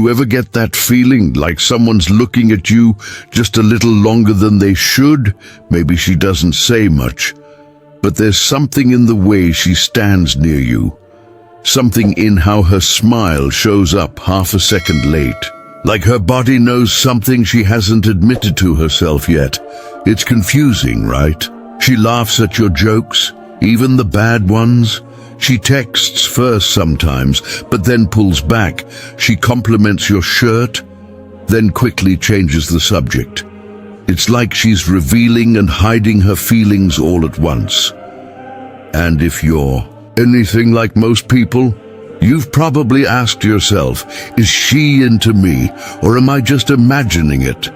You ever get that feeling like someone's looking at you just a little longer than they should? Maybe she doesn't say much, but there's something in the way she stands near you. Something in how her smile shows up half a second late. Like her body knows something she hasn't admitted to herself yet. It's confusing, right? She laughs at your jokes, even the bad ones. She texts first sometimes, but then pulls back. She compliments your shirt, then quickly changes the subject. It's like she's revealing and hiding her feelings all at once. And if you're anything like most people, you've probably asked yourself, is she into me, or am I just imagining it?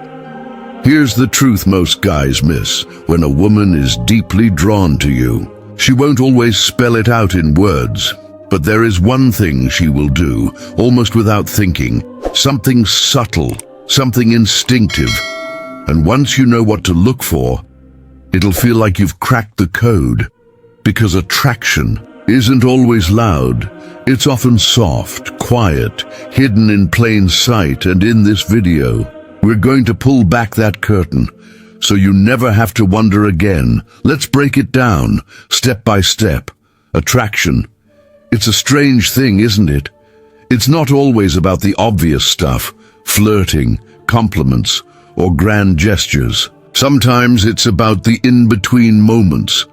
Here's the truth most guys miss. When a woman is deeply drawn to you, she won't always spell it out in words, but there is one thing she will do, almost without thinking, something subtle, something instinctive. And once you know what to look for, it'll feel like you've cracked the code. Because attraction isn't always loud. It's often soft, quiet, hidden in plain sight. And in this video, we're going to pull back that curtain, so you never have to wonder again. Let's break it down, step by step. Attraction. It's a strange thing, isn't it? It's not always about the obvious stuff, flirting, compliments, or grand gestures. Sometimes it's about the in-between moments,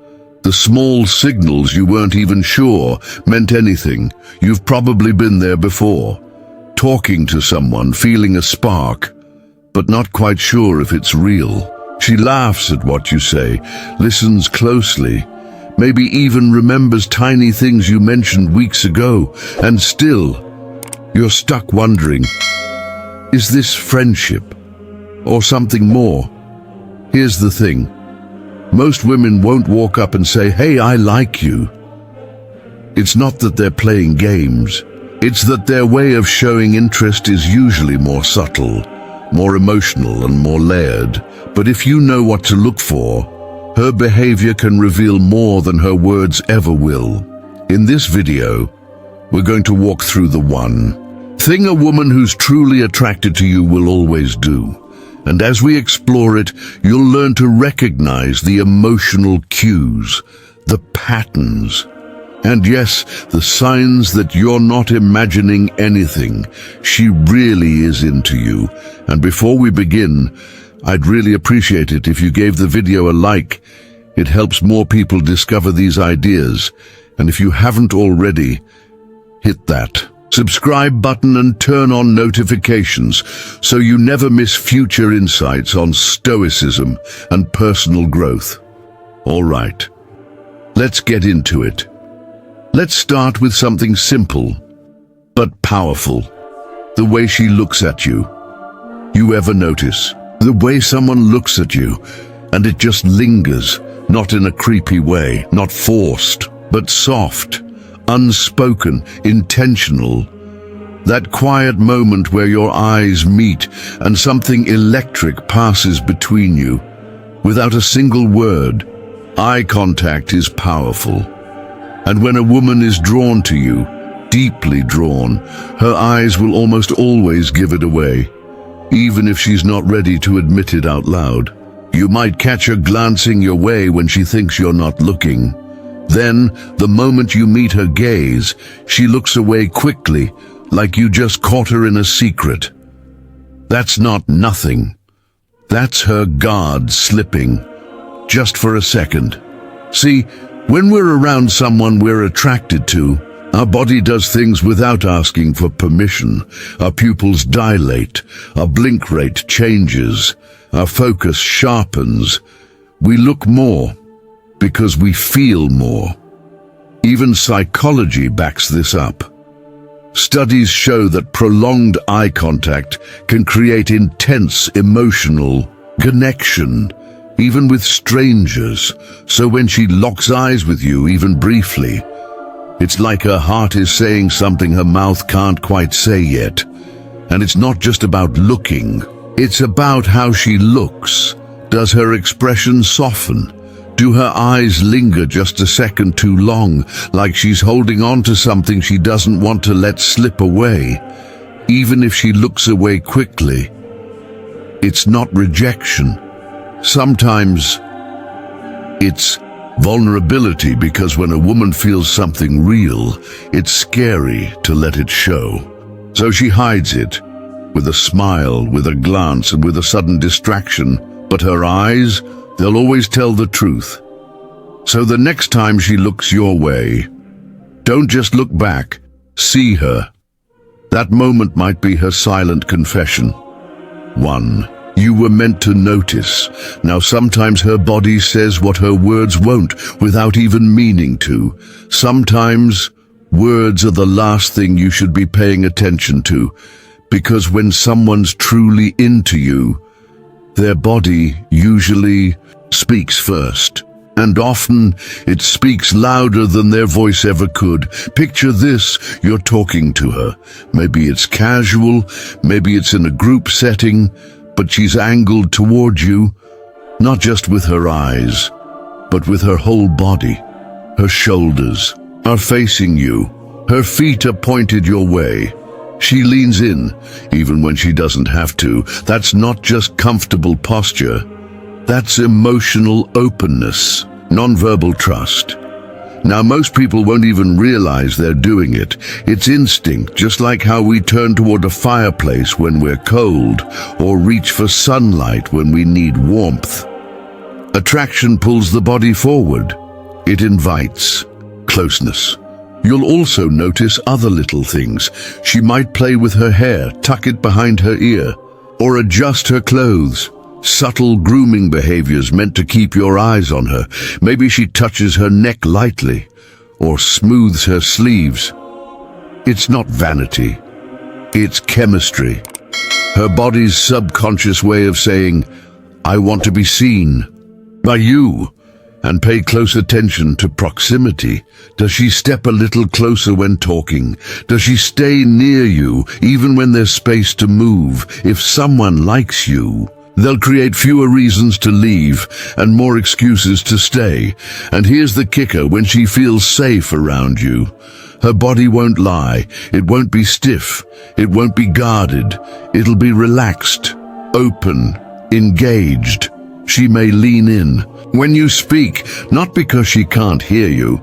the small signals you weren't even sure meant anything. You've probably been there before, talking to someone, feeling a spark, but not quite sure if it's real. She laughs at what you say, listens closely, maybe even remembers tiny things you mentioned weeks ago, and still, you're stuck wondering, is this friendship or something more? Here's the thing. Most women won't walk up and say, "Hey, I like you." It's not that they're playing games. It's that their way of showing interest is usually more subtle, more emotional and more layered. But if you know what to look for, her behavior can reveal more than her words ever will. In this video, we're going to walk through the one thing a woman who's truly attracted to you will always do. And as we explore it, you'll learn to recognize the emotional cues, the patterns, and yes, the signs that you're not imagining anything. She really is into you. And before we begin, I'd really appreciate it if you gave the video a like. It helps more people discover these ideas. And if you haven't already, hit that subscribe button and turn on notifications so you never miss future insights on stoicism and personal growth. All right, let's get into it. Let's start with something simple, but powerful. The way she looks at you. You ever notice the way someone looks at you and it just lingers, not in a creepy way, not forced, but soft, unspoken, intentional. That quiet moment where your eyes meet and something electric passes between you without a single word. Eye contact is powerful. And when a woman is drawn to you, deeply drawn, her eyes will almost always give it away, even if she's not ready to admit it out loud. You might catch her glancing your way when she thinks you're not looking. Then, the moment you meet her gaze, she looks away quickly, like you just caught her in a secret. That's not nothing. That's her guard slipping, just for a second. See, when we're around someone we're attracted to, our body does things without asking for permission. Our pupils dilate, our blink rate changes, our focus sharpens. We look more because we feel more. Even psychology backs this up. Studies show that prolonged eye contact can create intense emotional connection, even with strangers. So when she locks eyes with you, even briefly, it's like her heart is saying something her mouth can't quite say yet. And it's not just about looking, it's about how she looks. Does her expression soften? Do her eyes linger just a second too long, like she's holding on to something she doesn't want to let slip away? even if she looks away quickly. It's not rejection. Sometimes it's vulnerability, because when a woman feels something real, it's scary to let it show. So she hides it, with a smile, with a glance, and with a sudden distraction. But her eyes, they'll always tell the truth. So the next time she looks your way, don't just look back, see her. That moment might be her silent confession. 1. You were meant to notice. Now sometimes her body says what her words won't, without even meaning to. Sometimes words are the last thing you should be paying attention to, because when someone's truly into you, their body usually speaks first. And often it speaks louder than their voice ever could. Picture this, you're talking to her. Maybe it's casual, maybe it's in a group setting, but she's angled toward you, not just with her eyes, but with her whole body. Her shoulders are facing you. Her feet are pointed your way. She leans in, even when she doesn't have to. That's not just comfortable posture. That's emotional openness, nonverbal trust. Now, most people won't even realize they're doing it. It's instinct, just like how we turn toward a fireplace when we're cold, or reach for sunlight when we need warmth. Attraction pulls the body forward. It invites closeness. You'll also notice other little things. She might play with her hair, tuck it behind her ear, or adjust her clothes. Subtle grooming behaviors meant to keep your eyes on her. Maybe she touches her neck lightly, or smooths her sleeves. It's not vanity. It's chemistry. Her body's subconscious way of saying, I want to be seen by you. And pay close attention to proximity. Does she step a little closer when talking? Does she stay near you, even when there's space to move? If someone likes you, they'll create fewer reasons to leave and more excuses to stay. And here's the kicker: when she feels safe around you, her body won't lie. It won't be stiff. It won't be guarded. It'll be relaxed, open, engaged. She may lean in when you speak, not because she can't hear you,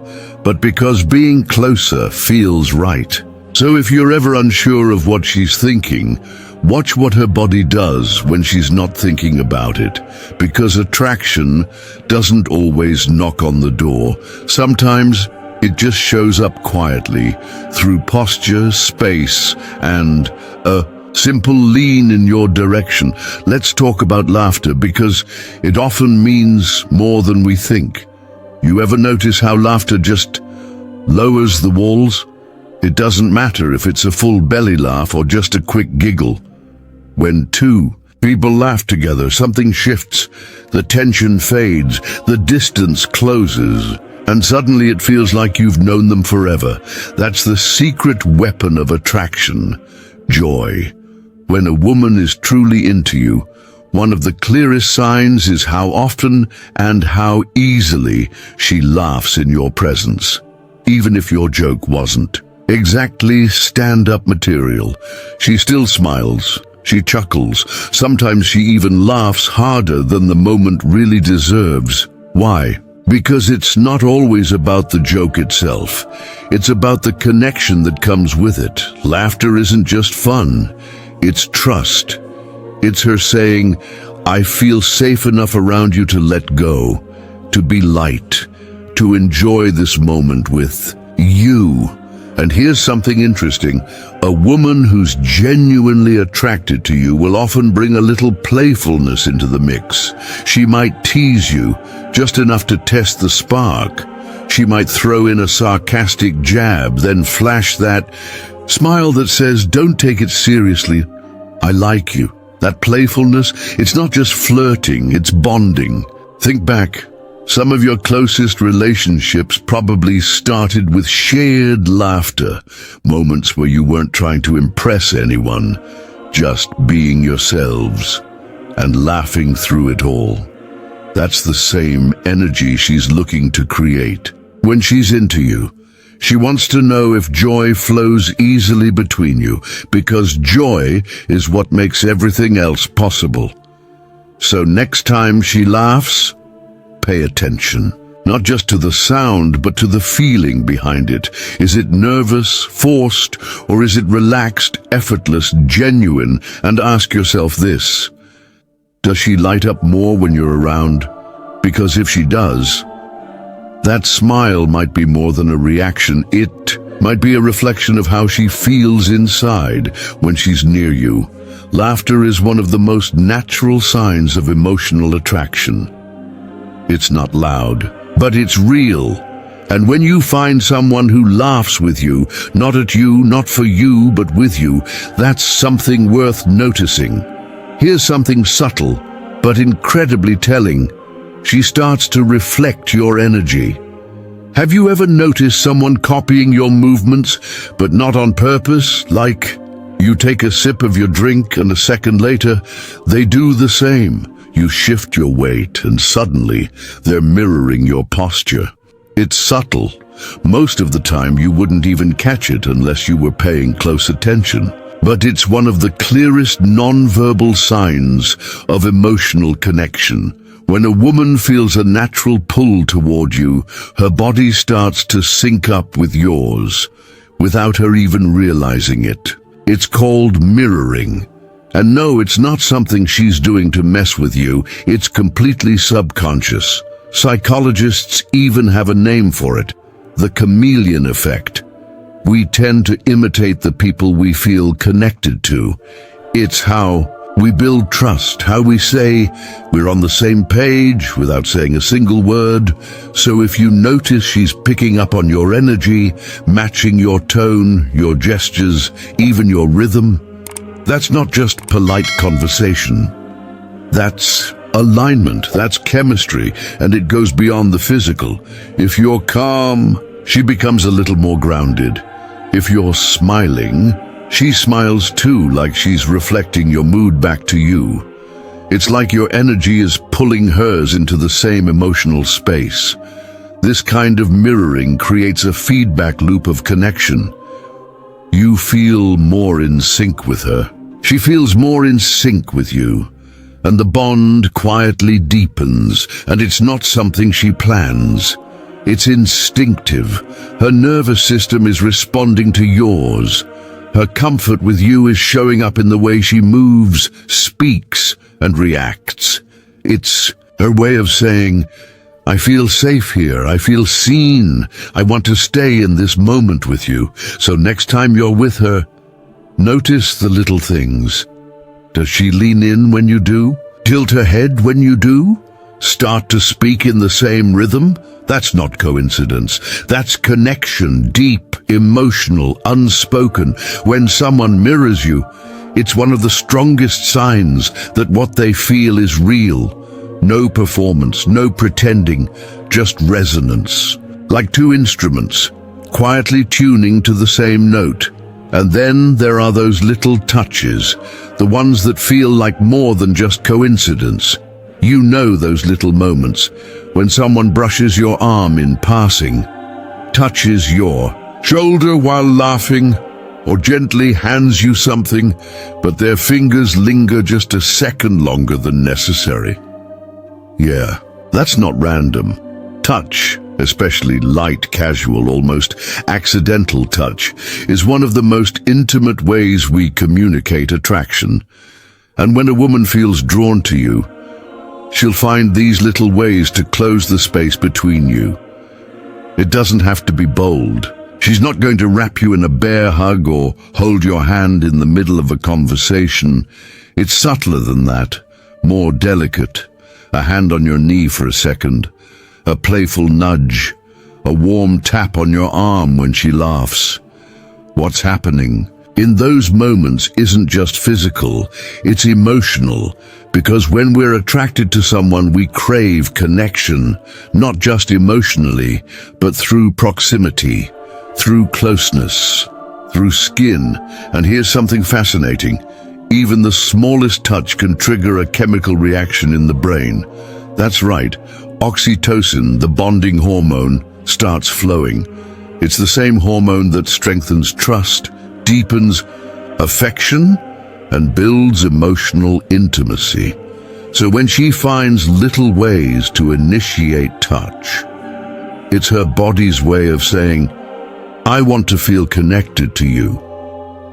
but because being closer feels right. So if you're ever unsure of what she's thinking, watch what her body does when she's not thinking about it, because attraction doesn't always knock on the door. Sometimes it just shows up quietly through posture, space, and a simple lean in your direction. Let's talk about laughter, because it often means more than we think. You ever notice how laughter just lowers the walls? It doesn't matter if it's a full belly laugh or just a quick giggle. When two people laugh together, something shifts. The tension fades, the distance closes, and suddenly it feels like you've known them forever. That's the secret weapon of attraction: joy. When a woman is truly into you, one of the clearest signs is how often and how easily she laughs in your presence, even if your joke wasn't exactly stand-up material. She still smiles, she chuckles, sometimes she even laughs harder than the moment really deserves. Why? Because it's not always about the joke itself. It's about the connection that comes with it. Laughter isn't just fun. It's trust. It's her saying, I feel safe enough around you to let go, to be light, to enjoy this moment with you. And here's something interesting. A woman who's genuinely attracted to you will often bring a little playfulness into the mix. She might tease you, just enough to test the spark. She might throw in a sarcastic jab, then flash that smile that says, don't take it seriously, I like you. That playfulness, it's not just flirting, it's bonding. Think back. Some of your closest relationships probably started with shared laughter, moments where you weren't trying to impress anyone, just being yourselves and laughing through it all. That's the same energy she's looking to create. When she's into you, She wants to know if joy flows easily between you, because joy is what makes everything else possible. So next time she laughs, pay attention. Not just to the sound, but to the feeling behind it. Is it nervous, forced, or is it relaxed, effortless, genuine? And ask yourself this: does she light up more when you're around? Because if she does, that smile might be more than a reaction. It might be a reflection of how she feels inside when she's near you. Laughter is one of the most natural signs of emotional attraction. It's not loud, but it's real. And when you find someone who laughs with you, not at you, not for you, but with you, that's something worth noticing. Here's something subtle, but incredibly telling. She starts to reflect your energy. Have you ever noticed someone copying your movements, but not on purpose? Like, you take a sip of your drink and a second later, they do the same. You shift your weight and suddenly they're mirroring your posture. It's subtle. Most of the time you wouldn't even catch it unless you were paying close attention. But it's one of the clearest non-verbal signs of emotional connection. When a woman feels a natural pull toward you, her body starts to sync up with yours, without her even realizing it. It's called mirroring. And no, it's not something she's doing to mess with you. It's completely subconscious. Psychologists even have a name for it: the chameleon effect. We tend to imitate the people we feel connected to. It's how we build trust, how we say we're on the same page without saying a single word. So if you notice she's picking up on your energy, matching your tone, your gestures, even your rhythm, that's not just polite conversation. That's alignment, that's chemistry, and it goes beyond the physical. If you're calm, she becomes a little more grounded. If you're smiling, she smiles too, like she's reflecting your mood back to you. It's like your energy is pulling hers into the same emotional space. This kind of mirroring creates a feedback loop of connection. You feel more in sync with her. She feels more in sync with you. And the bond quietly deepens, and it's not something she plans. It's instinctive. Her nervous system is responding to yours. Her comfort with you is showing up in the way she moves, speaks, and reacts. It's her way of saying, I feel safe here, I feel seen, I want to stay in this moment with you. So next time you're with her, notice the little things. Does she lean in when you do? Tilt her head when you do? Start to speak in the same rhythm? That's not coincidence. That's connection, deep, emotional, unspoken. When someone mirrors you, it's one of the strongest signs that what they feel is real. No performance, no pretending, just resonance. Like two instruments, quietly tuning to the same note. And then there are those little touches, the ones that feel like more than just coincidence. You know those little moments when someone brushes your arm in passing, touches your shoulder while laughing, or gently hands you something, but their fingers linger just a second longer than necessary. Yeah, that's not random. Touch, especially light, casual, almost accidental touch, is one of the most intimate ways we communicate attraction. And when a woman feels drawn to you, she'll find these little ways to close the space between you. It doesn't have to be bold. She's not going to wrap you in a bear hug or hold your hand in the middle of a conversation. It's subtler than that, more delicate. A hand on your knee for a second, a playful nudge, a warm tap on your arm when she laughs. What's happening in those moments isn't just physical, it's emotional, because when we're attracted to someone, we crave connection, not just emotionally, but through proximity, through closeness, through skin. And here's something fascinating. Even the smallest touch can trigger a chemical reaction in the brain. That's right, oxytocin, the bonding hormone, starts flowing. It's the same hormone that strengthens trust, deepens affection, and builds emotional intimacy. So when she finds little ways to initiate touch, it's her body's way of saying, I want to feel connected to you,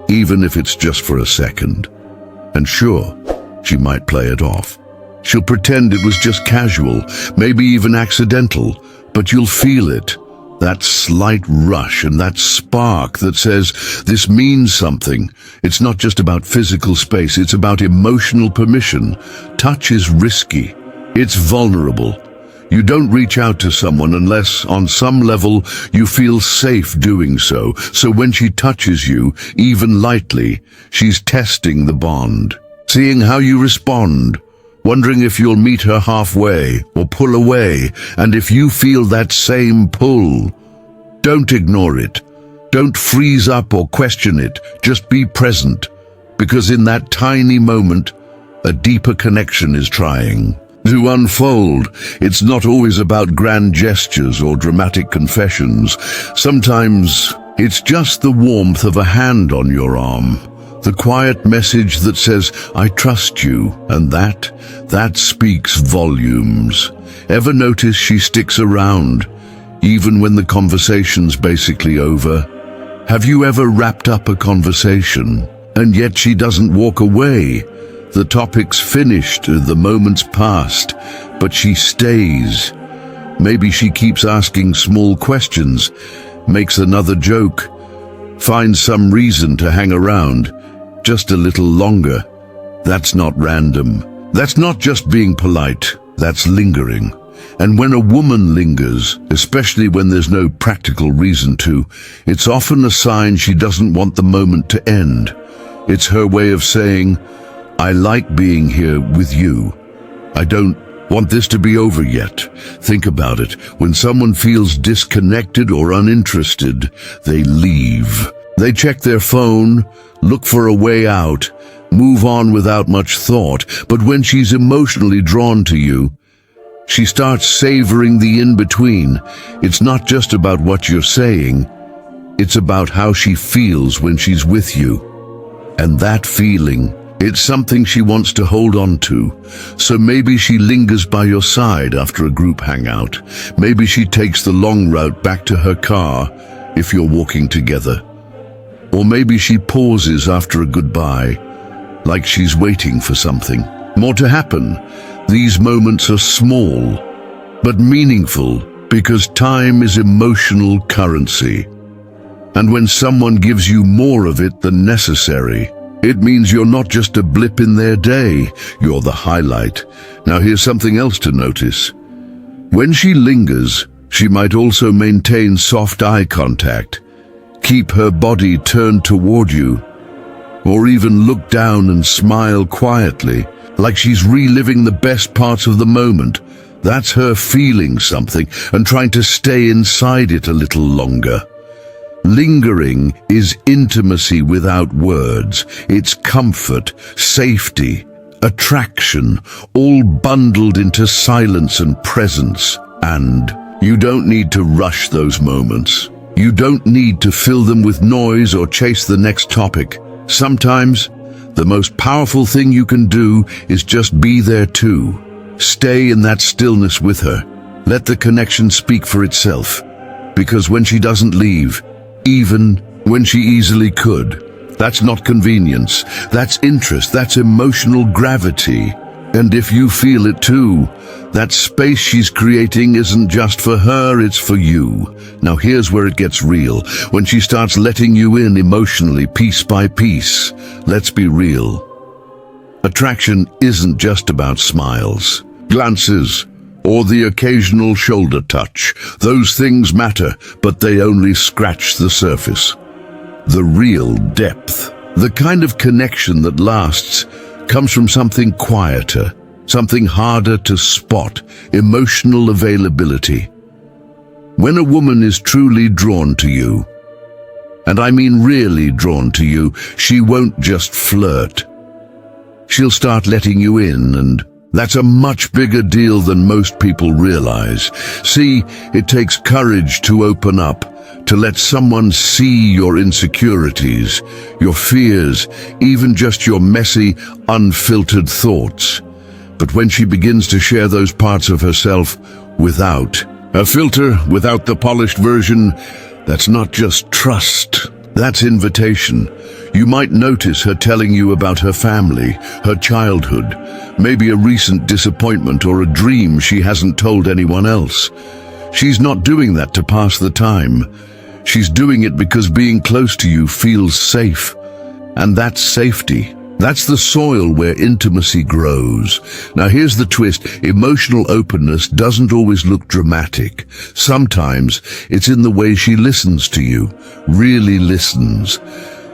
even if it's just for a second. And sure, she might play it off. She'll pretend it was just casual, maybe even accidental, but you'll feel it. That slight rush and that spark that says, this means something. It's not just about physical space, it's about emotional permission. Touch is risky. It's vulnerable. You don't reach out to someone unless, on some level, you feel safe doing so. So when she touches you, even lightly, she's testing the bond, seeing how you respond, wondering if you'll meet her halfway or pull away, and if you feel that same pull. Don't ignore it. Don't freeze up or question it. Just be present, because in that tiny moment, a deeper connection is trying to unfold. It's not always about grand gestures or dramatic confessions. Sometimes it's just the warmth of a hand on your arm, the quiet message that says, I trust you, and that speaks volumes. Ever notice she sticks around, even when the conversation's basically over? Have you ever wrapped up a conversation, and yet she doesn't walk away? The topic's finished, the moment's passed, but she stays. Maybe she keeps asking small questions, makes another joke, finds some reason to hang around just a little longer. That's not random. That's not just being polite. That's lingering. And when a woman lingers, especially when there's no practical reason to, it's often a sign she doesn't want the moment to end. It's her way of saying, I like being here with you. I don't want this to be over yet. Think about it. When someone feels disconnected or uninterested, they leave. They check their phone, look for a way out, move on without much thought. But when she's emotionally drawn to you, she starts savoring the in-between. It's not just about what you're saying. It's about how she feels when she's with you. And that feeling, it's something she wants to hold on to. So maybe she lingers by your side after a group hangout. Maybe she takes the long route back to her car if you're walking together. Or maybe she pauses after a goodbye, like she's waiting for something more to happen. These moments are small, but meaningful, because time is emotional currency. And when someone gives you more of it than necessary, it means you're not just a blip in their day, you're the highlight. Now here's something else to notice. When she lingers, she might also maintain soft eye contact, keep her body turned toward you, or even look down and smile quietly, like she's reliving the best parts of the moment. That's her feeling something and trying to stay inside it a little longer. Lingering is intimacy without words. It's comfort, safety, attraction, all bundled into silence and presence. And you don't need to rush those moments. You don't need to fill them with noise or chase the next topic. Sometimes, the most powerful thing you can do is just be there too. Stay in that stillness with her. Let the connection speak for itself. Because when she doesn't leave, even when she easily could, that's not convenience. That's interest. That's emotional gravity. And if you feel it too, that space she's creating isn't just for her, it's for you. Now here's where it gets real. When she starts letting you in emotionally, piece by piece, let's be real. Attraction isn't just about smiles, glances, or the occasional shoulder touch. Those things matter, but they only scratch the surface. The real depth, the kind of connection that lasts, comes from something quieter, something harder to spot, emotional availability. When a woman is truly drawn to you, and I mean really drawn to you, she won't just flirt. She'll start letting you in and That's a much bigger deal than most people realize. See, it takes courage to open up, to let someone see your insecurities, your fears, even just your messy, unfiltered thoughts. But when she begins to share those parts of herself without a filter, without the polished version, that's not just trust, that's invitation. You might notice her telling you about her family, her childhood, maybe a recent disappointment or a dream she hasn't told anyone else. She's not doing that to pass the time. She's doing it because being close to you feels safe. And that's safety. That's the soil where intimacy grows. Now here's the twist. Emotional openness doesn't always look dramatic. Sometimes it's in the way she listens to you, really listens.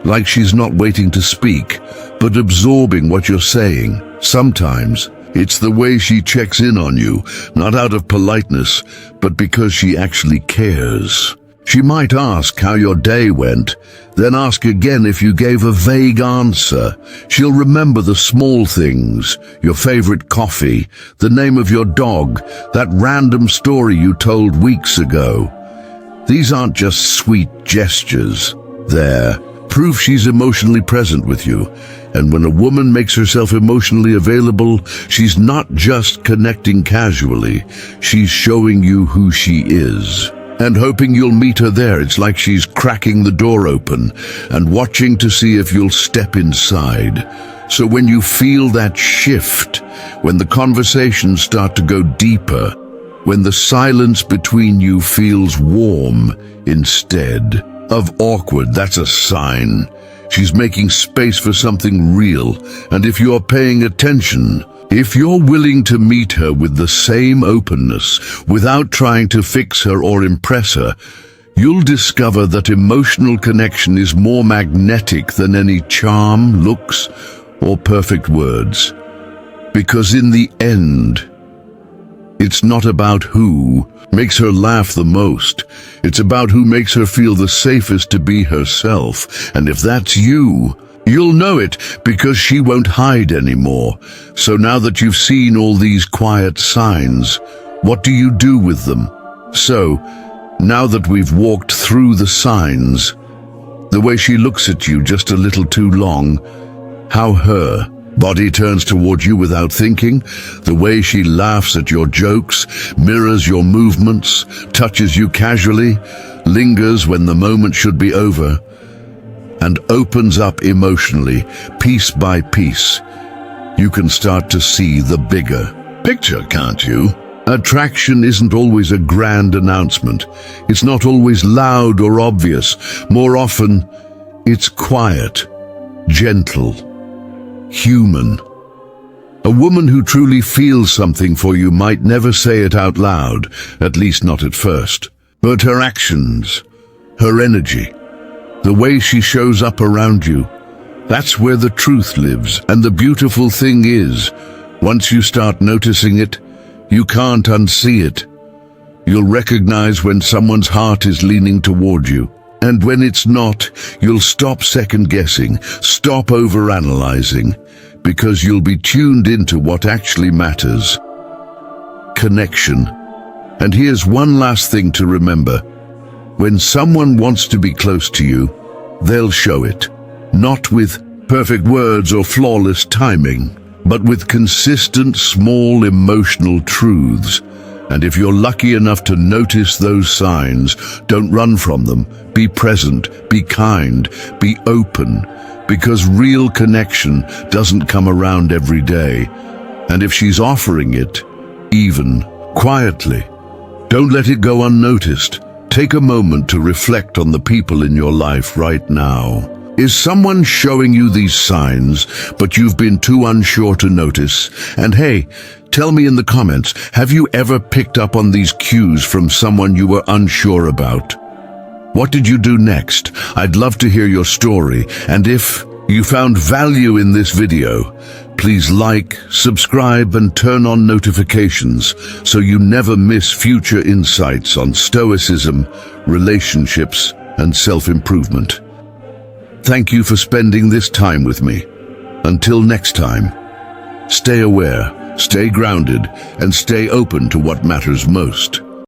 Like she's not waiting to speak, but absorbing what you're saying. Sometimes it's the way she checks in on you, not out of politeness, but because she actually cares. She might ask how your day went, then ask again if you gave a vague answer. She'll remember the small things, your favorite coffee, the name of your dog, that random story you told weeks ago. These aren't just sweet gestures. They're proof she's emotionally present with you. And when a woman makes herself emotionally available, she's not just connecting casually. She's showing you who she is. And hoping you'll meet her there. It's like she's cracking the door open and watching to see if you'll step inside. So when you feel that shift, when the conversations start to go deeper, when the silence between you feels warm instead of awkward, that's a sign. She's making space for something real. And if you're paying attention, if you're willing to meet her with the same openness, without trying to fix her or impress her, you'll discover that emotional connection is more magnetic than any charm, looks, or perfect words. Because in the end, it's not about who makes her laugh the most. It's about who makes her feel the safest to be herself. And if that's you, you'll know it because she won't hide anymore. So now that you've seen all these quiet signs, what do you do with them? So, now that we've walked through the signs, the way she looks at you just a little too long, how her body turns towards you without thinking, the way she laughs at your jokes, mirrors your movements, touches you casually, lingers when the moment should be over, and opens up emotionally, piece by piece, you can start to see the bigger picture, can't you? Attraction isn't always a grand announcement. It's not always loud or obvious. More often, it's quiet, gentle, human. A woman who truly feels something for you might never say it out loud, at least not at first. But her actions, her energy, the way she shows up around you, that's where the truth lives. And the beautiful thing is, once you start noticing it, you can't unsee it. You'll recognize when someone's heart is leaning toward you. And when it's not, you'll stop second-guessing, stop overanalyzing, because you'll be tuned into what actually matters. Connection. And here's one last thing to remember. When someone wants to be close to you, they'll show it. Not with perfect words or flawless timing, but with consistent, small emotional truths. And if you're lucky enough to notice those signs, don't run from them. Be present, be kind, be open, because real connection doesn't come around every day. And if she's offering it, even quietly, don't let it go unnoticed. Take a moment to reflect on the people in your life right now. Is someone showing you these signs, but you've been too unsure to notice? And hey, tell me in the comments, have you ever picked up on these cues from someone you were unsure about? What did you do next? I'd love to hear your story. And if you found value in this video, please like, subscribe, and turn on notifications so you never miss future insights on stoicism, relationships, and self-improvement. Thank you for spending this time with me. Until next time, stay aware, Stay grounded and stay open to what matters most.